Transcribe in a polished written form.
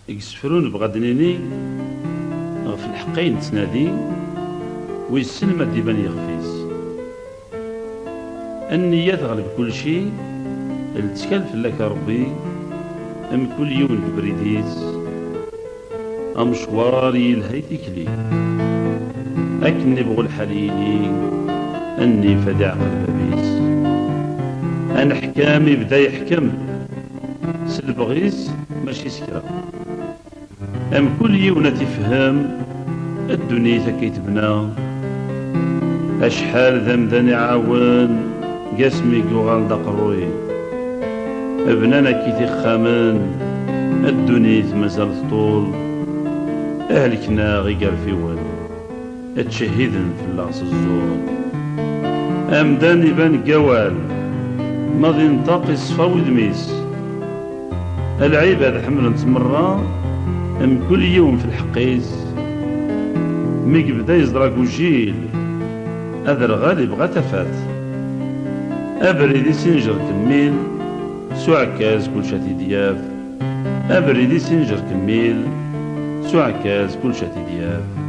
يكسفرون بغدنيني غف الحقين تنادي ويسن ما ديبان يخفيس. النية تغلب كل شيء، التكلف لك ربي ام كل يوم بريديس امشواري الهيتي كلي اكن نبغو الحليلي اني فدع قلبيس. ان حكامي بدا يحكم سلبغيس ماشي سكرة. ام كل يوم تفهم الدنيا كيتبنى اشحال ذمدان يعاون قاسمي قوغال دقروي ابنانا كي تخامن الدنيا مازال طول اهلكنا غير في ول اتشهدن في اللاص الزور امدان يبان قوال ماضي نطاقي صفا ودميس العيب هذا حمل نتمرى ام كل يوم في الحقيس ميك بدا يزرق وجيل هذا الغالب غتفات ابريدي سنجر كميل سو عكاز كل شاتي دياف ابريدي سنجر كميل سو عكاز كل شاتي دياف.